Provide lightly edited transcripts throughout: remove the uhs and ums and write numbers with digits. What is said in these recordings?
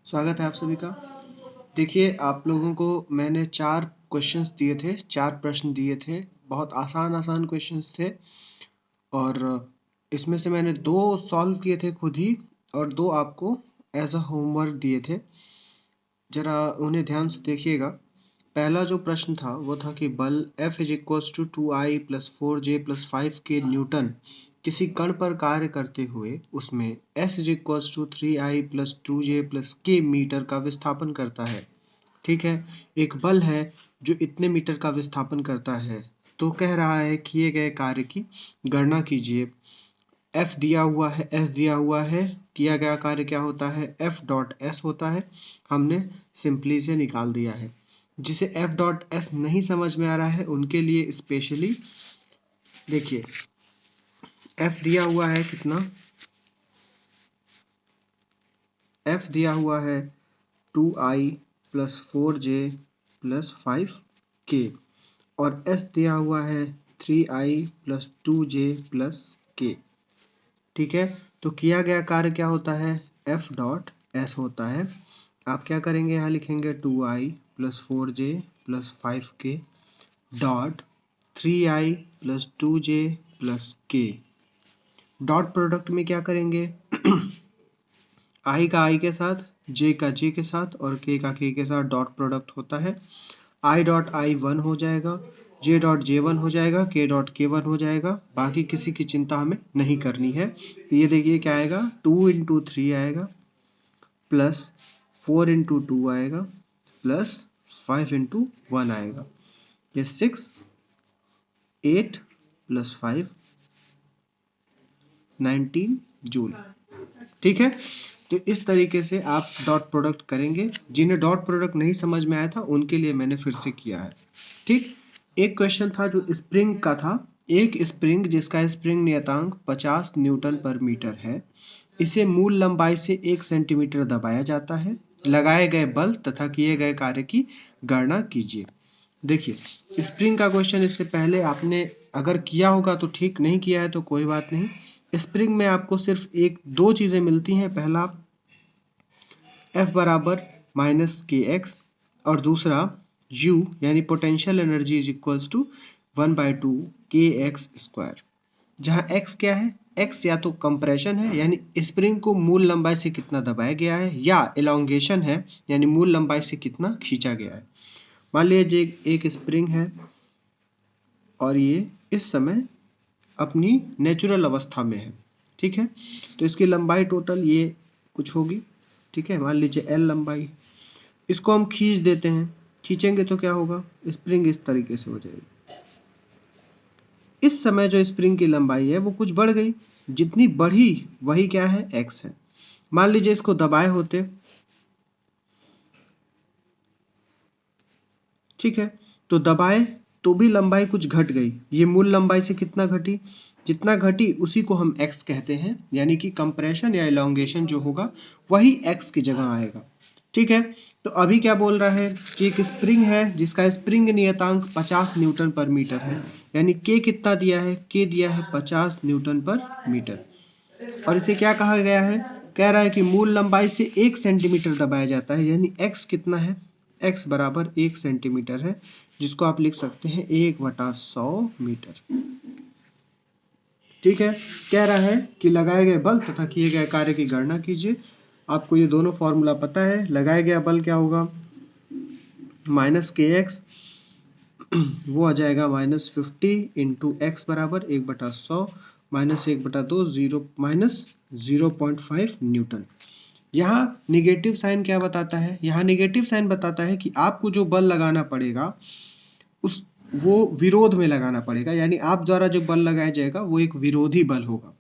स्वागत है आप सभी का। देखिए, आप लोगों को मैंने 4 क्वेश्चंस दिए थे, 4 प्रश्न दिए थे। बहुत आसान क्वेश्चंस थे और इसमें से मैंने 2 सॉल्व किए थे खुद ही और 2 आपको एज अ होमवर्क दिए थे। जरा उन्हें ध्यान से देखिएगा। पहला जो प्रश्न था वो था कि बल F is equals to 2I plus 4J plus 5K newton किसी कण पर कार्य करते हुए उसमें S is equals to 3I plus 2J plus K metre का विस्थापन करता है। ठीक है, एक बल है जो इतने मीटर का विस्थापन करता है। तो कह रहा है किए गए कार्य की गणना कीजिए। F दिया हुआ है, S दिया हुआ है, किया गया कार्य क्या होता है, F डॉट S होता है। हमने सिंपली से निकाल दिया है। जिसे F डॉट S नहीं समझ में आ रहा है उनके लिए स्पेशली देखिए, F दिया हुआ है कितना, F दिया हुआ है 2I plus 4J plus 5K और S दिया हुआ है 3I plus 2J plus K। ठीक है, तो किया गया कार्य क्या होता है, F डॉट S होता है। आप क्या करेंगे, यहाँ लिखेंगे 2I plus 4J plus 5K dot 3I plus 2J plus K। Dot product में क्या करेंगे, I का I के साथ, J का J के साथ और K का K के साथ डॉट प्रोडक्ट होता है। I डॉट I 1 हो जाएगा, J डॉट J1 हो जाएगा, K डॉट K1 हो जाएगा। बाकी किसी की चिंता हमें नहीं करनी है। तो ये देखिए क्या आएगा, 2 इंटू 3 आएगा प्लस 4 इंटू 2 आएगा प्लस 5 इंटू 1 आएगा। ये 6 8 प्लस 5 19 जूल। ठीक है, तो इस तरीके से आप डॉट प्रोडक्ट करेंगे। जिन्हें डॉट प्रोडक्ट नहीं समझ में आया था उनके लिए मैंने फिर से किया है। ठीक, एक क्वेश्चन था जो स्प्रिंग का था। एक स्प्रिंग जिसका स्प्रिंग नियतांक 50 न्यूटन पर मीटर है, इसे मूल लंबाई से 1 सेंटीमीटर दबाया जाता है। लगाए गए बल तथा किए गए कार्य की गणना कीजिए। देखिए, स्प्रिंग का क्वेश्चन इससे पहले आपने अगर किया होगा तो ठीक, नहीं किया है तो कोई बात नहीं। स्प्रिंग में आपको सिर्फ एक दो चीजें मिलती हैं। पहला F बराबर माइनस के एक्स और दूसरा U यानी potential energy is equals to 1/2 के एक्स स्क्वायर। जहाँ x क्या है, x या तो कंप्रेशन है यानी स्प्रिंग को मूल लंबाई से कितना दबाया गया है, या एलोंगेशन है यानी मूल लंबाई से कितना खींचा गया है। मान लीजिए एक स्प्रिंग है और ये इस समय अपनी नेचुरल अवस्था में है। ठीक है, तो इसकी लंबाई टोटल ये कुछ होगी। ठीक है, मान लीजिए L लंबाई। इसको हम खींच देते हैं, खींचेंगे तो क्या होगा, स्प्रिंग इस तरीके से हो जाएगी। इस समय जो स्प्रिंग की लंबाई है वो कुछ बढ़ गई, जितनी बढ़ी वही क्या है, x है। मान लीजिए इसको दबाए होते, ठीक है, तो दबाए तो भी लंबाई कुछ घट गई। ये मूल लंबाई से कितना घटी, जितना घटी उसी को हम x कहते हैं, यानी कि कंप्रेशन या एलोंगेशन जो होगा वही x की जगह आएगा। ठीक है, तो अभी क्या बोल रहा है कि एक स्प्रिंग है जिसका स्प्रिंग नियतांक 50 न्यूटन पर मीटर है, यानी k कितना दिया है, k दिया है 50 न्यूटन पर मीटर। और इसे क्या कहा गया है, कह रहा है कि मूल लंबाई से 1 सेंटीमीटर दबाया जाता है, यानी x कितना है, x बराबर 1 सेंटीमीटर है, जिसको आप लिख सकते हैं 1/100 मीटर। ठीक है, कह रहा है कि लगाए गए बल तथा किए गए कार्य की गणना कीजिए। आपको ये दोनों फॉर्मूला पता है। लगाया गया बल क्या होगा, माइनस के एक्स, वो आ जाएगा -50 इंटू एक्स बराबर 1/100 माइनस 1/2 0 माइनस 0.5 न्यूटन। यहाँ निगेटिव साइन क्या बताता है, यहाँ निगेटिव साइन बताता है कि आपको जो बल लगाना पड़ेगा उस वो विरोध में लगाना पड़ेगा, यानी आप द्वारा जो बल लगाया जाएगा वो एक विरोधी बल होगा।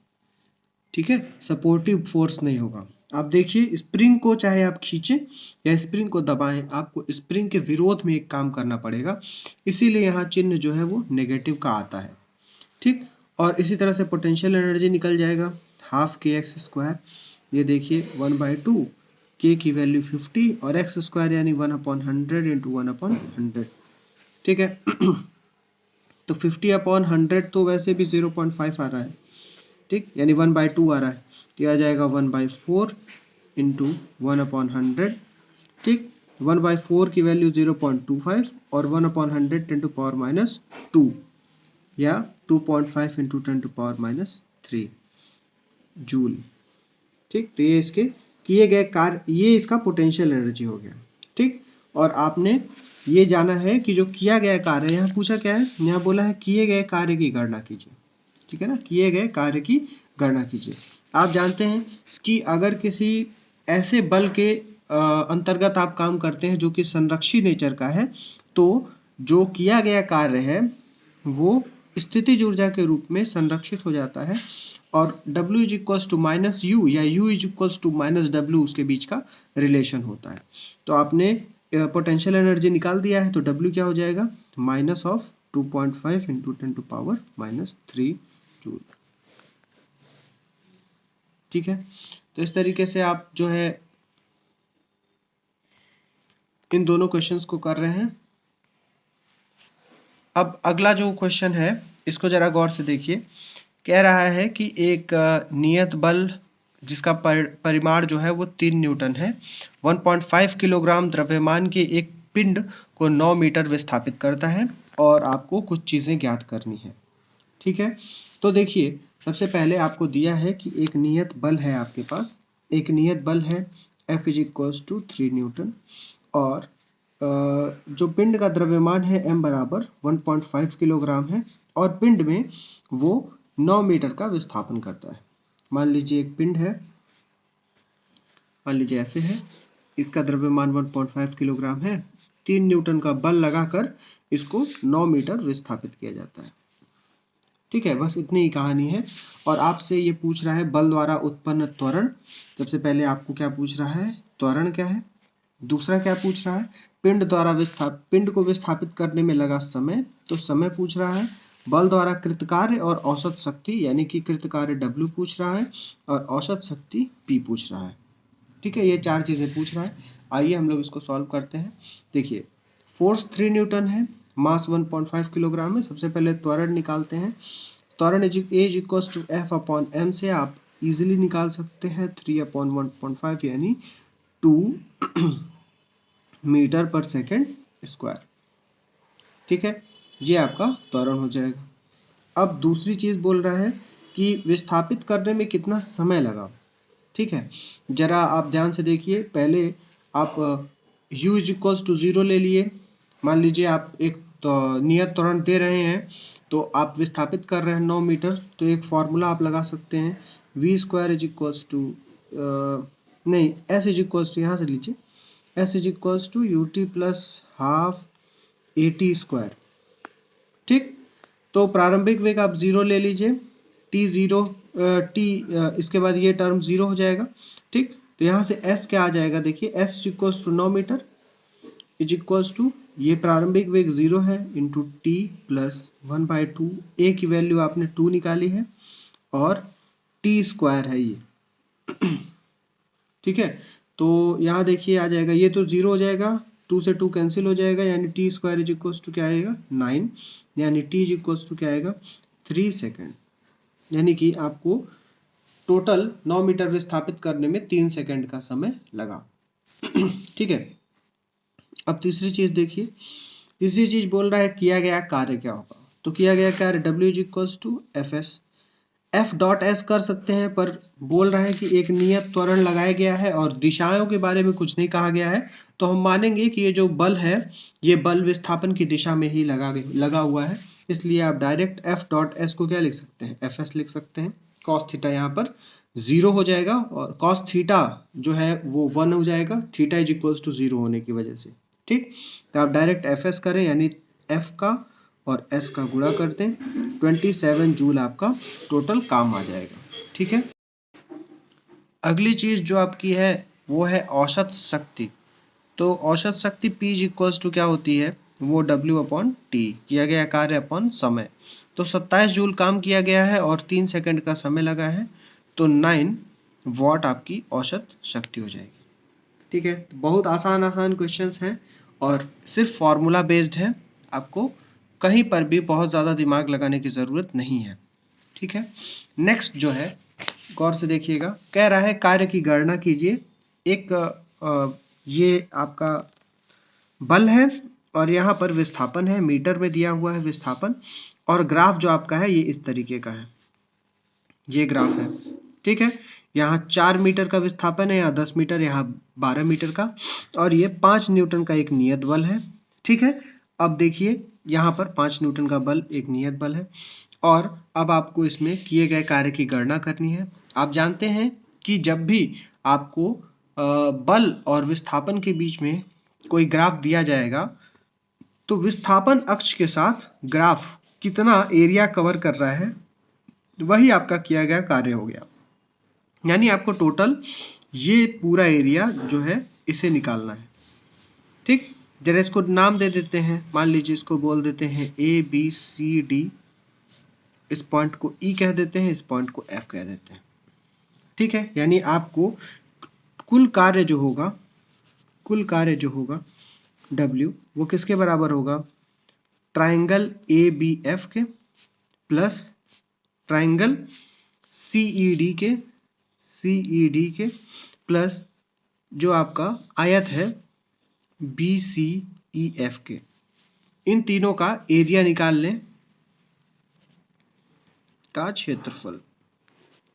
ठीक है, सपोर्टिव फोर्स नहीं होगा। आप देखिए, स्प्रिंग को चाहे आप खींचें या स्प्रिंग को दबाएं, आपको स्प्रिंग के विरोध में एक काम करना पड़ेगा, इसीलिए यहाँ चिन्ह जो है वो नेगेटिव का आता है। ठीक, और इसी तरह से पोटेंशियल एनर्जी निकल जाएगा हाफ के एक्स स्क्वायर। ये देखिए 1/2, के की वैल्यू 50 और एक्स स्क्वायर यानी 1/100 इंटू 1/100। ठीक है, तो 50/100 तो वैसे भी 0.5 आ रहा है। ठीक, यानी 1/2 आ रहा है, तो आ जाएगा 1/4 इंटू 1/100, ठीक। 1/4 की वैल्यू 0.25 और 1/100 10⁻², या 2.5 इंटू 10⁻³ जूल, ठीक। तो ये इसके किए गए कार्य, ये इसका पोटेंशियल एनर्जी हो गया, ठीक। और आपने ये जाना है कि जो किया गया कार्य, यहाँ पूछा क्या है, यहाँ बोला है किए गए कार्य की गणना कीजिए, ठीक है ना, किए गए कार्य की गणना कीजिए। आप जानते हैं कि अगर किसी ऐसे बल के अंतर्गत आप काम करते हैं जो कि संरक्षी नेचर का है, तो जो किया गया कार्य है वो स्थितिज ऊर्जा के रूप में संरक्षित हो जाता है, और W is equals to minus U या U is equals to minus W उसके बीच का रिलेशन होता है। तो आपने पोटेंशियल एनर्जी निकाल दिया है, तो W क्या हो जाएगा, माइनस ऑफ 2.5 इंटू 10⁻³ जूल, ठीक है। तो इस तरीके से आप जो है इन दोनों क्वेश्चंस को कर रहे हैं। अब अगला जो क्वेश्चन है इसको जरा गौर से देखिए। कह रहा है कि एक नियत बल जिसका परिमाण जो है वो 3 न्यूटन है, 1.5 किलोग्राम द्रव्यमान के एक पिंड को 9 मीटर विस्थापित करता है, और आपको कुछ चीजें ज्ञात करनी है, ठीक है। तो देखिए, सबसे पहले आपको दिया है कि एक नियत बल है, आपके पास एक नियत बल है F is equals to 3 newton, और जो पिंड का द्रव्यमान है m बराबर 1.5 किलोग्राम है, और पिंड में वो 9 मीटर का विस्थापन करता है। मान लीजिए एक पिंड है, मान लीजिए ऐसे है, इसका द्रव्यमान 1.5 किलोग्राम है, 3 न्यूटन का बल लगाकर इसको 9 मीटर विस्थापित किया जाता है, ठीक है। बस इतनी ही कहानी है। और आपसे ये पूछ रहा है बल द्वारा उत्पन्न त्वरण। सबसे पहले आपको क्या पूछ रहा है, त्वरण क्या है। दूसरा क्या पूछ रहा है, पिंड को विस्थापित करने में लगा समय, तो समय पूछ रहा है। बल द्वारा कृत कार्य और औसत शक्ति, यानी कि कृत कार्य W पूछ रहा है और औसत शक्ति P पूछ रहा है, ठीक है। ये 4 चीजें पूछ रहा है। आइए हम लोग इसको सॉल्व करते हैं। देखिए, फोर्स 3 न्यूटन है, मास 1.5 किलोग्राम है। सबसे पहले त्वरण निकालते हैं। त्वरण इज इक्वल्स टू F/m से आप इजीली निकाल सकते हैं 3/1.5 यानी 2 मीटर पर सेकेंड स्क्वायर, ठीक है। ये आपका त्वरण हो जाएगा। अब दूसरी चीज बोल रहा है कि विस्थापित करने में कितना समय लगा, ठीक है। जरा आप ध्यान से देखिए, पहले आप U इज इक्वल्स टू 0 ले लिए। मान लीजिए आप एक नियत त्वरण दे रहे हैं, तो आप विस्थापित कर रहे हैं 9 मीटर, तो एक फॉर्मूला आप लगा सकते हैं, v² इज इक्वल्स टू नहीं, S इज इक्वल्स टू, यहाँ से लीजिए, S is equals to ut plus half AT², ठीक। तो प्रारंभिक वेग आप 0 ले लीजिए, इसके बाद ये टर्म 0 हो जाएगा, ठीक। तो यहाँ से S क्या आ जाएगा, देखिए S is equals to 9 metre is equals to, ये प्रारंभिक वेग 0 है, इंटू T प्लस 1/2, A की वैल्यू आपने 2 निकाली है, और T² है ये, ठीक है। तो यहाँ देखिए आ जाएगा, ये तो 0 हो जाएगा, 2 से 2 कैंसिल हो जाएगा, यानी T² इज इक्वल्स टू क्या आएगा, 9, यानी T इज इक्वल्स टू क्या आएगा, 3 सेकेंड। यानी कि आपको टोटल 9 मीटर विस्थापित करने में 3 सेकेंड का समय लगा, ठीक है। अब तीसरी चीज देखिए, तीसरी चीज बोल रहा है किया गया कार्य क्या होगा। तो किया गया कार्य W is equals to Fs, F.S कर सकते हैं, पर बोल रहा है कि एक नियत त्वरण लगाया गया है और दिशाओं के बारे में कुछ नहीं कहा गया है, तो हम मानेंगे कि ये जो बल है, ये बल विस्थापन की दिशा में ही लगा हुआ है। इसलिए आप डायरेक्ट F.S को क्या लिख सकते हैं, Fs लिख सकते हैं। कॉस थीटा यहाँ पर 0 हो जाएगा, और कॉस थीटा जो है वो 1 हो जाएगा, थीटा इज इक्वल्स टू 0 होने की वजह से, ठीक। तो आप डायरेक्ट Fs करें, यानी F का और S का गुणा करते हैं, 27 जूल आपका टोटल काम आ जाएगा, ठीक है। अगली चीज जो आपकी है वो है औसत शक्ति। तो औसत शक्ति P इक्वल्स टू क्या होती है, वो W/T, किया गया कार्य अपॉन समय। तो 27 जूल काम किया गया है और 3 सेकंड का समय लगा है, तो 9 वॉट आपकी औसत शक्ति हो जाएगी, ठीक है। तो बहुत आसान क्वेश्चंस हैं और सिर्फ फॉर्मूला बेस्ड है, आपको कहीं पर भी बहुत ज़्यादा दिमाग लगाने की ज़रूरत नहीं है, ठीक है। नेक्स्ट जो है, गौर से देखिएगा, कह रहा है कार्य की गणना कीजिए एक ये आपका बल है और यहाँ पर विस्थापन है, मीटर में दिया हुआ है विस्थापन, और ग्राफ जो आपका है ये इस तरीके का है, ये ग्राफ है। ठीक है, यहाँ 4 मीटर का विस्थापन है, यहाँ 10 मीटर, यहाँ 12 मीटर का, और ये 5 न्यूटन का एक नियत बल है। ठीक है, अब देखिए यहाँ पर 5 न्यूटन का बल एक नियत बल है, और अब आपको इसमें किए गए कार्य की गणना करनी है। आप जानते हैं कि जब भी आपको बल और विस्थापन के बीच में कोई ग्राफ दिया जाएगा तो विस्थापन अक्ष के साथ ग्राफ कितना एरिया कवर कर रहा है वही आपका किया गया कार्य हो गया। यानी आपको टोटल ये पूरा एरिया जो है इसे निकालना है। ठीक, जरा इसको नाम दे देते हैं, मान लीजिए इसको बोल देते हैं ABCD, इस पॉइंट को E कह देते हैं, इस पॉइंट को F कह देते हैं। ठीक है, यानी आपको कुल कार्य जो होगा W वो किसके बराबर होगा, ट्राइंगल ABF के प्लस ट्राइंगल CED के प्लस जो आपका आयत है BCEF के। इन तीनों का एरिया निकाल लें का क्षेत्रफल,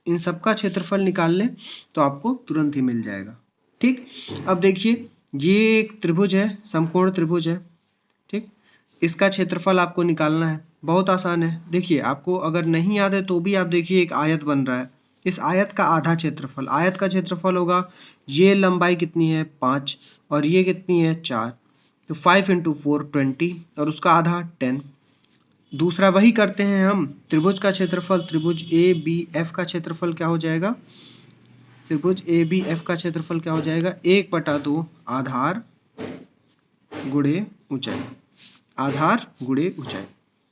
इन सबका क्षेत्रफल निकाल लें तो आपको तुरंत ही मिल जाएगा। ठीक, अब देखिए ये एक त्रिभुज है, समकोण त्रिभुज है। ठीक, इसका क्षेत्रफल आपको निकालना है, बहुत आसान है। देखिए आपको अगर नहीं याद है तो भी आप देखिए एक आयत बन रहा है, इस आयत का आधा क्षेत्रफल, आयत का क्षेत्रफल होगा, ये लंबाई कितनी है 5 और ये कितनी है 4, तो 5 × 4 20 और उसका आधा 10। दूसरा वही करते हैं हम, त्रिभुज का क्षेत्रफल, त्रिभुज ABF का क्षेत्रफल क्या हो जाएगा, त्रिभुज ABF का क्षेत्रफल क्या हो जाएगा, 1/2 आधार गुणे ऊंचाई, आधार गुणे ऊंचाई।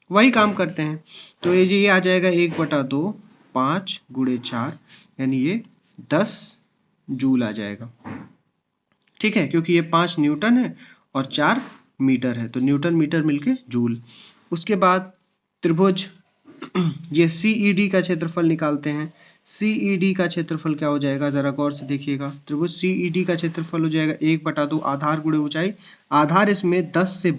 वही काम करते हैं, तो ये आ जाएगा 1/2 5 × 4, यानी ये 10 जूल आ जाएगा। ठीक है, क्योंकि ये 5 न्यूटन है और 4 मीटर है, तो न्यूटन मीटर मिलके जूल। उसके बाद त्रिभुज ये CED का क्षेत्रफल निकालते हैं। CED का क्षेत्रफल क्या हो जाएगा, जरा गौर से देखिएगा, त्रिभुज CED का क्षेत्रफल हो जाएगा 1/2 आधार गुणे ऊंचाई, आधार इसमें 10 से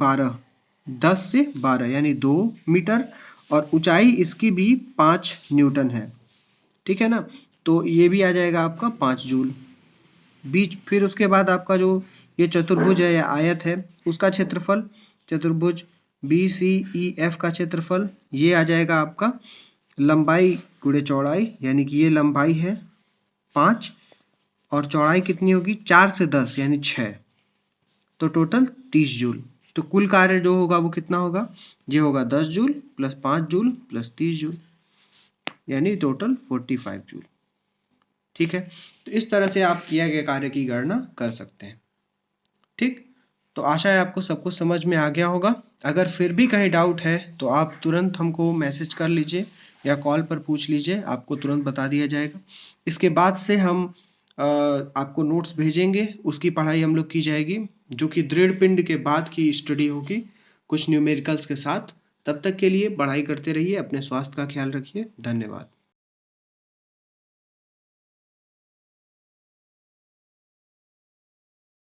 12 यानी 2 मीटर, और ऊंचाई इसकी भी 5 न्यूटन है। ठीक है ना, तो ये भी आ जाएगा आपका 5 जूल बीच। फिर उसके बाद आपका जो ये चतुर्भुज है या आयत है उसका क्षेत्रफल, चतुर्भुज BCEF का क्षेत्रफल, ये आ जाएगा आपका लंबाई गुणे चौड़ाई, यानी कि ये लंबाई है 5 और चौड़ाई कितनी होगी 4 से 10 यानी 6, तो टोटल 30 जूल। तो कुल कार्य जो होगा वो कितना होगा, ये होगा 10 joule plus 5 joule plus 30 joule, यानी टोटल 45 जूल। ठीक है, तो इस तरह से आप किया गया कार्य की गणना कर सकते हैं। ठीक, तो आशा है आपको सब कुछ समझ में आ गया होगा। अगर फिर भी कहीं डाउट है तो आप तुरंत हमको मैसेज कर लीजिए या कॉल पर पूछ लीजिए, आपको तुरंत बता दिया जाएगा। इसके बाद से हम आपको नोट्स भेजेंगे, उसकी पढ़ाई हम लोग की जाएगी, जो कि दृढ़ पिंड के बाद की स्टडी होगी कुछ न्यूमेरिकल्स के साथ। तब तक के लिए पढ़ाई करते रहिए, अपने स्वास्थ्य का ख्याल रखिए। धन्यवाद।